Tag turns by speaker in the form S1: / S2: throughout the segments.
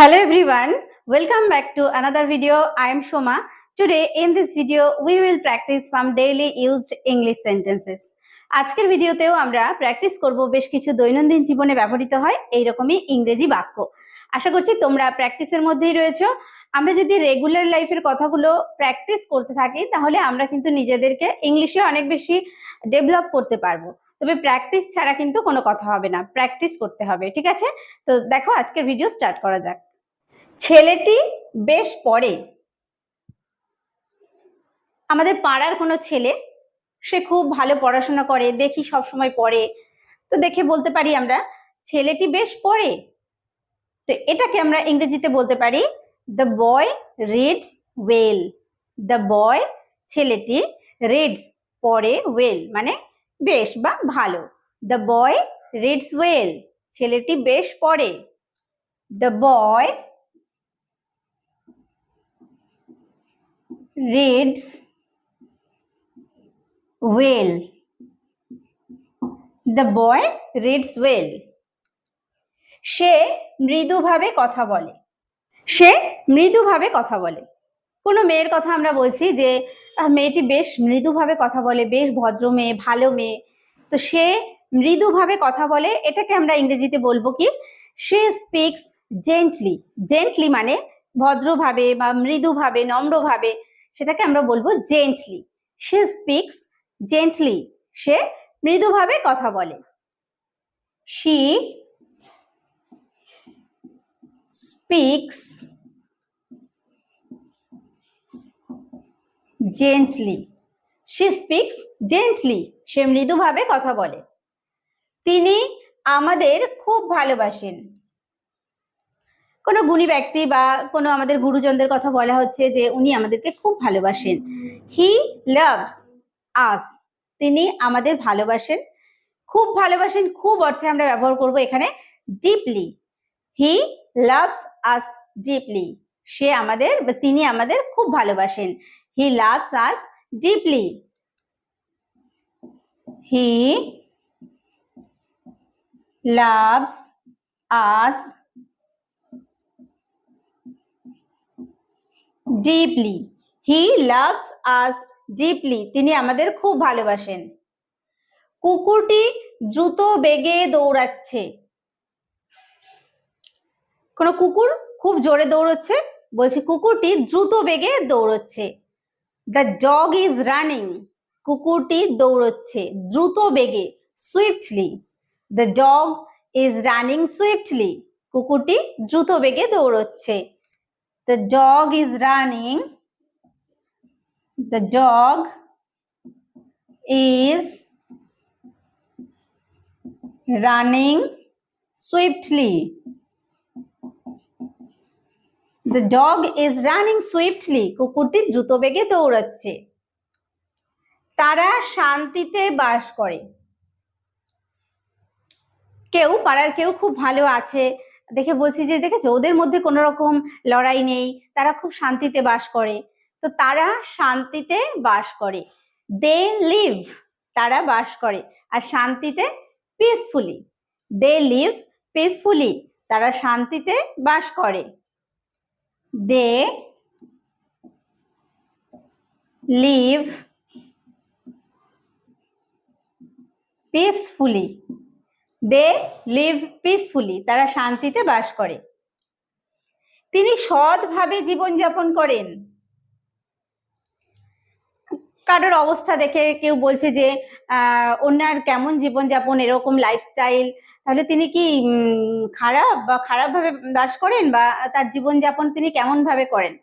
S1: Hello everyone, welcome back to another video. I am Shoma. Today in this video we will practice some daily used English sentences. আজকের ভিডিওতেও আমরা practice করব বেশ কিছু দৈনন্দিন জীবনে ব্যবহৃত হয় এই রকমই ইংরেজি বাক্য। আশা করছি তোমরা প্র্যাকটিসের মধ্যেই রয়েছো। আমরা যদি রেগুলার লাইফের কথাগুলো প্র্যাকটিস করতে থাকি তাহলে আমরা কিন্তু নিজেদেরকে ইংলিশে অনেক বেশি ডেভেলপ করতে পারবো। তবে প্র্যাকটিস ছাড়া কিন্তু কোনো কথা হবে না, প্র্যাকটিস করতে হবে, ঠিক আছে? তো দেখো আজকের ভিডিও স্টার্ট করা যাক। ছেলেটি বেশ পড়ে। আমাদের পাড়ার কোনো ছেলে, সে খুব ভালো পড়াশোনা করে, দেখি সব সময় পড়ে, তো দেখে বলতে পারি আমরা ছেলেটি বেশ পড়ে। তো এটাকে আমরা ইংরেজিতে বলতে পারি the boy reads well. The boy ছেলেটি রিডস পড়ে, ওয়েল মানে বেশ বা ভালো। দ্য বয় রিডস ওয়েল, ছেলেটি বেশ পড়ে। The boy reads well. The boy reads well. সে মৃদুভাবে কথা বলে। সে মৃদুভাবে কথা বলে। কোনো মেয়ের কথা আমরা বলছি যে মেয়েটি বেশ মৃদুভাবে কথা বলে, বেশ ভদ্র মেয়ে, ভালো মেয়ে, তো সে মৃদুভাবে কথা বলে। এটাকে আমরা ইংরেজিতে বলবো কি, সে স্পিক্স জেন্টলি। জেন্টলি মানে ভদ্রভাবে বা মৃদুভাবে, নম্রভাবে, সেটাকে আমরা বলবো জেন্টলি। সে স্পিক্স জেন্টলি, সে মৃদুভাবে কথা বলে। she speaks gently. she speaks gently, সে মৃদুভাবে কথা বলে। তিনি আমাদের খুব ভালোবাসেন। কোনো গুণী ব্যক্তি বা কোনো আমাদের গুরুজনদের কথা বলা হচ্ছে যে উনি আমাদেরকে খুব ভালোবাসেন। হি লাভস আস, তিনি আমাদের ভালোবাসেন। খুব ভালোবাসেন, খুব অর্থে আমরা ব্যবহার করব এখানে deeply. He loves us deeply, সে আমাদের বা তিনি আমাদের খুব ভালোবাসেন। He loves us deeply. He loves us deeply. He loves us deeply, তিনি আমাদের খুব ভালোবাসেন। কুকুরটি দ্রুত বেগে দৌড়াচ্ছে। কোনো কুকুর খুব জোরে দৌড়চ্ছে, বলছে কুকুরটি দ্রুত বেগে দৌড়চ্ছে। দ্য ডগ ইজ রানিং, কুকুরটি দৌড়চ্ছে দ্রুত বেগে, swiftly. The dog is running swiftly, কুকুরটি দ্রুত বেগে দৌড়চ্ছে। The dog is running. The dog is running swiftly. The dog is running swiftly. কুকুরটি দ্রুত বেগে দৌড়াচ্ছে। তারা শান্তিতে বাস করে। কেউ পাড়ার কেউ খুব ভালো আছে, দেখে বলছি যে দেখেছো ওদের মধ্যে কোনো রকম লড়াই নেই, তারা খুব শান্তিতে বাস করে। তো তারা শান্তিতে বাস করে। দে লিভ, তারা বাস করে। আর শান্তিতে পিসফুলি। দে লিভ পিসফুলি, তারা শান্তিতে বাস করে। They live peacefully. They live peacefully, তারা শান্তিতে বাস করে। তিনি সৎভাবে জীবনযাপন করেন। কারোর অবস্থা দেখে কেউ বলছে যে ওনার কেমন জীবনযাপন, এরকম লাইফস্টাইল, তাহলে তিনি কি খারাপ বা খারাপভাবে বাস করেন বা তার জীবনযাপন তিনি কেমন ভাবে করেন?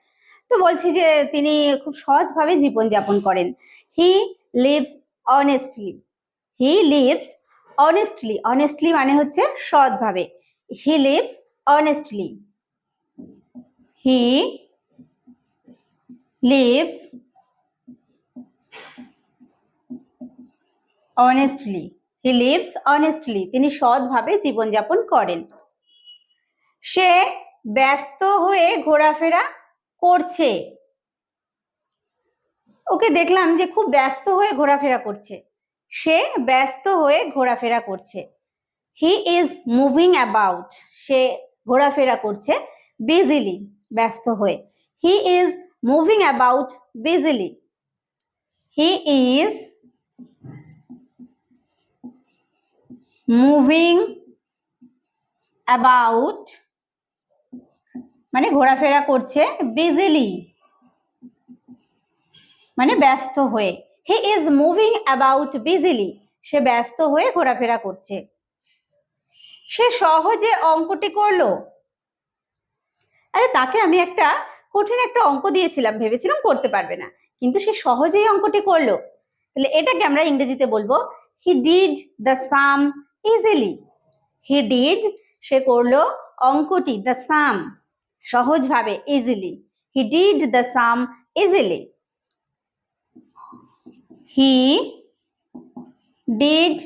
S1: তো বলছি যে তিনি খুব সৎভাবে জীবনযাপন করেন। He lives honestly. He lives honestly. Honestly মানে হচ্ছে সৎভাবে। He lives honestly. He lives honestly. He lives honestly, তিনি সৎভাবে জীবনযাপন করেন। সে ব্যস্ত হয়ে ঘোরাফেরা করছে। ওকে দেখলাম যে খুব ব্যস্ত হয়ে ঘোরাফেরা করছে। সে ব্যস্ত হয়ে ঘোরাফেরা করছে। হি ইজ মুভিং অ্যাবাউট, সে ঘোরাফেরা করছে। বিজিলি, ব্যস্ত হয়ে। He is moving about busily. He is moving about মানে ঘোরাফেরা করছে, বিজিলি মানে ব্যস্ত হয়ে। He is moving about busily, সে ব্যস্ত হয়ে ঘোরাফেরা করছে। সে সহজে অঙ্কটি করলো। আরে তাকে আমি একটা কঠিন একটা অঙ্ক দিয়েছিলাম, ভেবেছিলাম করতে পারবে না, কিন্তু সে সহজেই অঙ্কটি করলো। তাহলে এটাকে আমরা ইংরেজিতে বলবো he did the sum easily. He did, সে করলো অঙ্কটি, দ্য সাম সহজভাবে, easily. He did the sum easily. He did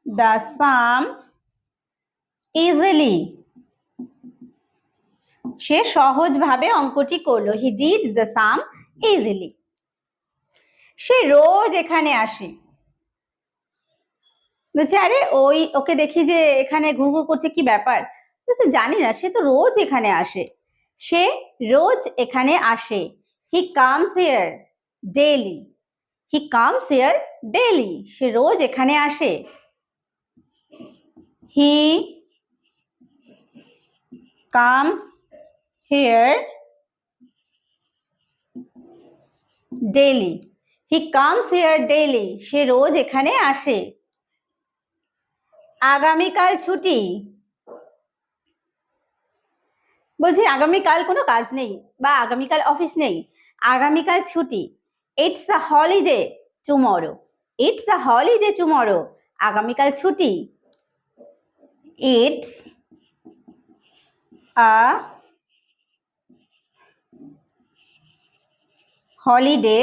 S1: the sum easily, সে সহজভাবে অঙ্কটি করলো। He did the sum easily. সে রোজ এখানে আসে। বলছে আরে ওকে দেখি যে এখানে ঘুরঘুর করছে, কি ব্যাপার? বলছে জানি না, সে তো রোজ এখানে আসে। সে রোজ এখানে আসে। He comes here daily. He comes here daily, সে রোজ এখানে আসে। He comes here daily. He comes here daily, সে রোজ এখানে আসে। আগামীকাল ছুটি। বলছি আগামীকাল কোনো কাজ নেই বা আগামীকাল অফিস নেই, আগামীকাল ছুটি। It's a holiday tomorrow. It's a holiday tomorrow, আগামীকাল ছুটি। It's a holiday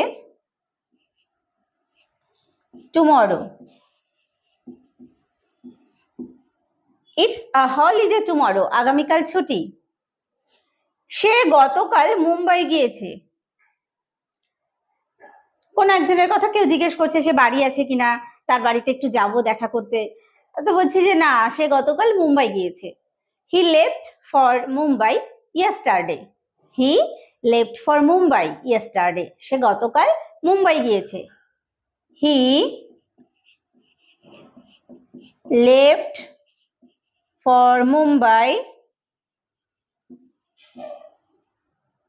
S1: tomorrow. It's a holiday tomorrow, আগামীকাল ছুটি। সে গতকাল মুম্বাই গিয়েছে। কোন একজনের কথা কেউ জিজ্ঞেস করছে সে বাড়ি আছে কিনা, তার বাড়িতে একটু যাব দেখা করতে। তো বলছি যে না, সে গতকাল মুম্বাই গিয়েছে। He left for Mumbai yesterday. He left for Mumbai yesterday, সে গতকাল মুম্বাই গিয়েছে। He left for Mumbai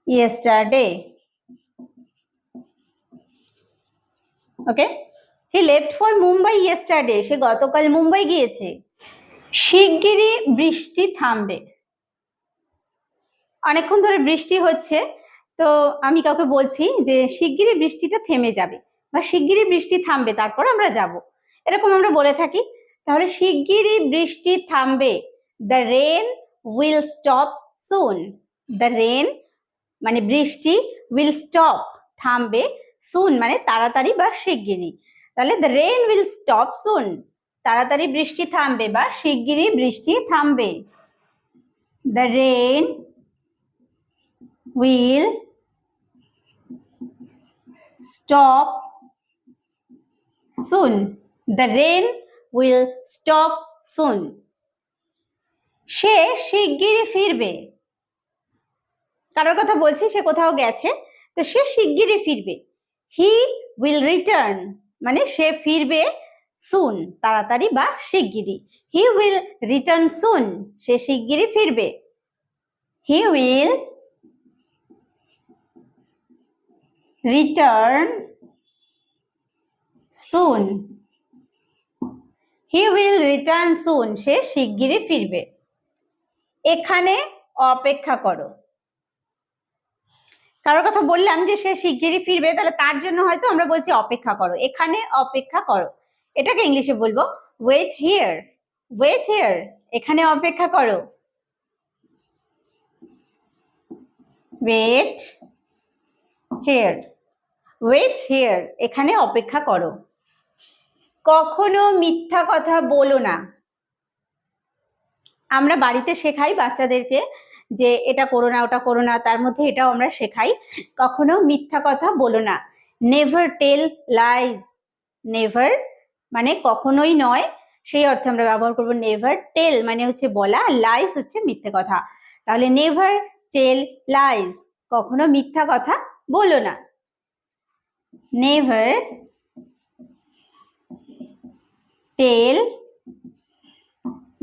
S1: yesterday. Okay, he left for Mumbai yesterday. সে গতকাল মুম্বাই গিয়েছে। শিগগিরই বৃষ্টি থামবে। অনেকক্ষণ ধরে বৃষ্টি হচ্ছে, তো আমি কাউকে বলছি যে শিগগিরই বৃষ্টিটা থেমে যাবে বা শিগগিরই বৃষ্টি থামবে, তারপর আমরা যাব, এরকম আমরা বলে থাকি। তাহলে শিগগিরই বৃষ্টি থামবে। The rain will stop soon. The rain মানে বৃষ্টি, উইল স্টপ থামবে, সুন মানে তাড়াতাড়ি বা শিগগিরই। তাহলে the rain will stop soon, তাড়াতাড়ি বৃষ্টি থামবে বা শিগগিরই বৃষ্টি থামবে। The rain will stop soon. The rain will stop soon. সে শিগগিরই ফিরবে। কারোর কথা বলছি, সে কোথাও গেছে, তো সে শিগগিরই ফিরবে। হি উইল রিটার্ন মানে সে ফিরবে, সুন তাড়াতাড়ি বা শিগগিরই। হি উইল রিটার্ন সুন, সে শিগগিরই ফিরবে। He will return soon. He will return soon, সে শিগগিরই ফিরবে। এখানে অপেক্ষা করো। কারোর কথা বললাম যে সে শিগগিরই ফিরবে, তাহলে তার জন্য হয়তো আমরা বলছি অপেক্ষা করো, এখানে অপেক্ষা করো। এটাকে ইংলিশে বলবো ওয়েট হিয়ার। ওয়েট হিয়ার, এখানে অপেক্ষা করো। Wait here. ওয়েট হিয়ার, এখানে অপেক্ষা করো। কখনো মিথ্যা কথা বলো না। আমরা বাড়িতে শেখাই বাচ্চাদেরকে যে এটা করো না, ওটা করো না, তার মধ্যে এটাও আমরা শেখাই, কখনো মিথ্যা কথা বলো না। Never tell lies. নেভার মানে কখনোই নয়, সেই অর্থে আমরা ব্যবহার করবো নেভার টেল মানে হচ্ছে বলা, লাইজ হচ্ছে মিথ্যে কথা। তাহলে নেভার টেল লাইজ, কখনো মিথ্যা কথা বলো না। Never tell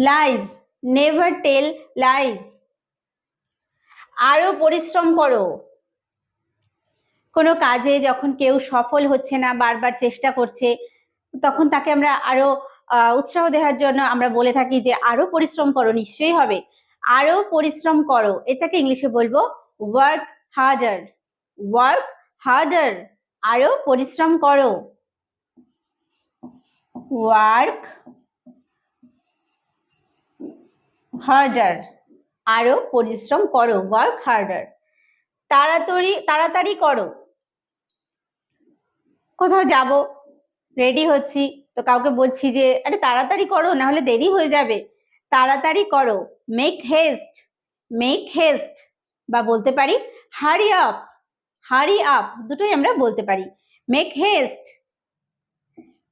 S1: lies, never tell lies. আরো পরিশ্রম করো, কোনো কাজে যখন কেউ সফল হচ্ছে না, বারবার চেষ্টা করছে, তখন তাকে আমরা আরো উৎসাহ দেওয়ার জন্য আমরা বলে থাকি যে আরো পরিশ্রম করো, নিশ্চয়ই হবে, আরো পরিশ্রম করো। এটাকে ইংলিশে বলবো ওয়ার্ক হার্ডার, ওয়ার্ক হার্ডার, আরো পরিশ্রম করো। ওয়ার্ক হার্ডার, আরো পরিশ্রম করো, ওয়ার্ক হার্ডার। তাড়াতাড়ি তাড়াতাড়ি করো, কোথাও যাব, রেডি হচ্ছি, তো কাউকে বলছি যে আরে তাড়াতাড়ি করো না হলে দেরি হয়ে যাবে, তাড়াতাড়ি করো, মেক হেস্ট, মেক হেস্ট। বা বলতে পারি হারি আপ, হারি আপ, দুটোই আমরা বলতে পারি। মেক হেস্ট,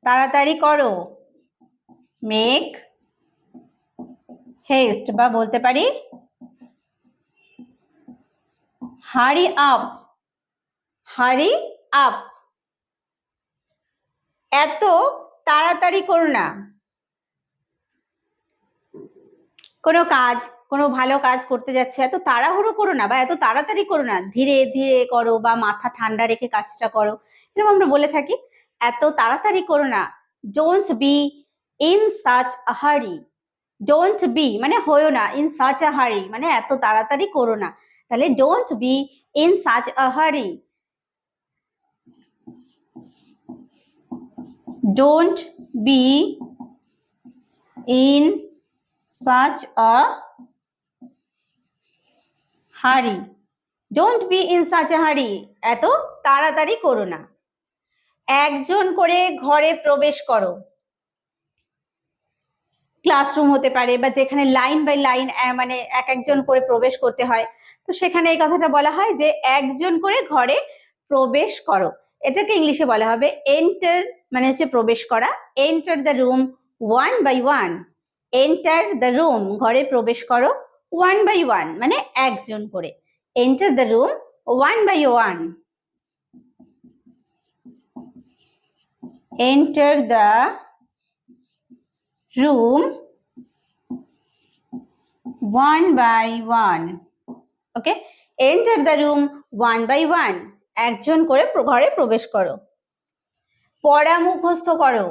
S1: তাড়াতাড়ি করো, মেক হেস্ট। বা বলতে পারি হারি আপ, হারি আপ। এত তাড়াতাড়ি করো না, কোনো কাজ, কোনো ভালো কাজ করতে যাচ্ছে, এত তাড়াহুড়ো করো না বা এত তাড়াতাড়ি করো না, ধীরে ধীরে করো বা মাথা ঠান্ডা রেখে কাজটা করো, এরকম আমরা বলে থাকি। এত তাড়াতাড়ি করো না, don't be in such a hurry, don't B মানে হয়ো না, ইন সাচ আ হারি মানে এত তাড়াতাড়ি করো না, তাহলে don't be in such a hurry, don't be in such a hurry, don't be in such a hurry, এত তাড়াতাড়ি করো না। একজন করে ঘরে প্রবেশ করো, ক্লাসরুম হতে পারে বা যেখানে লাইন বাই লাইন মানে এক একজন করে প্রবেশ করতে হয়, তো সেখানে এই কথাটা বলা হয় যে একজন করে ঘরে প্রবেশ করো। এটাকে ইংলিশে বলা হবে এন্টার, মানে হচ্ছে প্রবেশ করা। Enter the room one by one, enter the room ঘরে প্রবেশ করো, ওয়ান বাই ওয়ান মানে একজন করে, enter the room one by one, enter the room one by one, okay, enter the room one by one, একজন করে ঘরে প্রবেশ করো। পড়া মুখস্থ করো,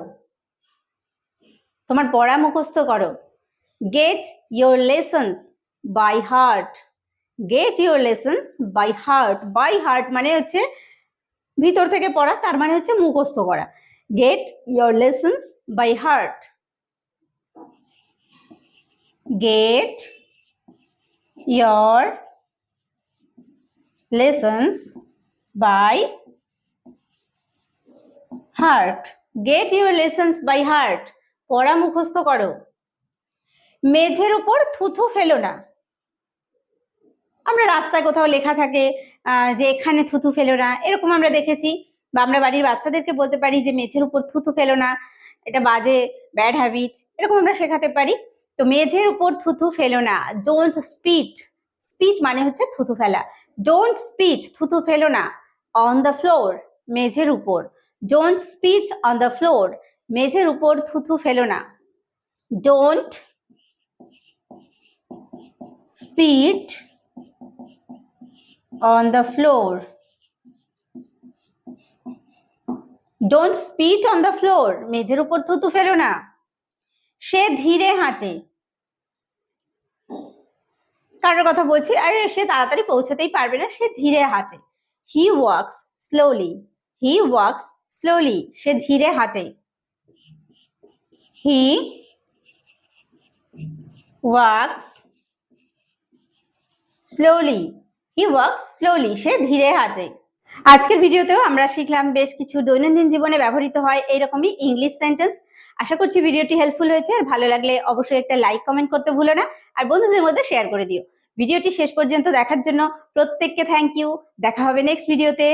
S1: তোমার পড়া মুখস্থ করো। Get your lessons by heart, get your lessons by heart, by heart মানে হচ্ছে ভিতর থেকে পড়া, তার মানে হচ্ছে মুখস্থ করা। Get your lessons by heart, get your lessons by heart, get your lessons by heart, পড়া মুখস্থ করো। মেঝের উপর থুথু ফেলো না, আমরা রাস্তায় কোথাও লেখা থাকে যে এখানে থুথু ফেলো না, এরকম আমরা দেখেছি, বা আমরা বাড়ির বাচ্চাদেরকে বলতে পারি যে মেঝের উপর থুথু ফেলো না, এটা বাজে, ব্যাড হ্যাবিট, এরকম আমরা শেখাতে পারি। তো মেঝের উপর থুথু ফেলো না, ডোন্ট স্পিট, স্পিট মানে হচ্ছে থুথু ফেলা, ডোন্ট স্পিট থুথু ফেলো না, অন দ্য ফ্লোর মেঝের উপর, ডোন্ট স্পিট অন দ্য ফ্লোর মেঝের উপর থুথু ফেলো না, don't স্পিট on the floor, don't spit on the floor মেঝের উপর থুতু ফেলো না। সে ধীরে হাঁটে, কারোর কথা বলছি, আরে সে তাড়াতাড়ি পৌঁছাতেই পারবে না, সে ধীরে হাঁটে। he walks slowly, he walks slowly সে ধীরে হাঁটে। he walks slowly, he walks slowly সে ধীরে হাঁটে। আজকের ভিডিওতেও আমরা শিখলাম বেশ কিছু দৈনন্দিন জীবনে ব্যবহৃত হয় এইরকমই ইংলিশ সেন্টেন্স। আশা করছি ভিডিওটি হেল্পফুল হয়েছে, আর ভালো লাগলে অবশ্যই একটা লাইক কমেন্ট করতে ভুলো না, আর বন্ধুদের মধ্যে শেয়ার করে দিও। ভিডিওটি শেষ পর্যন্ত দেখার জন্য প্রত্যেককে থ্যাংক ইউ। দেখা হবে নেক্সট ভিডিওতে।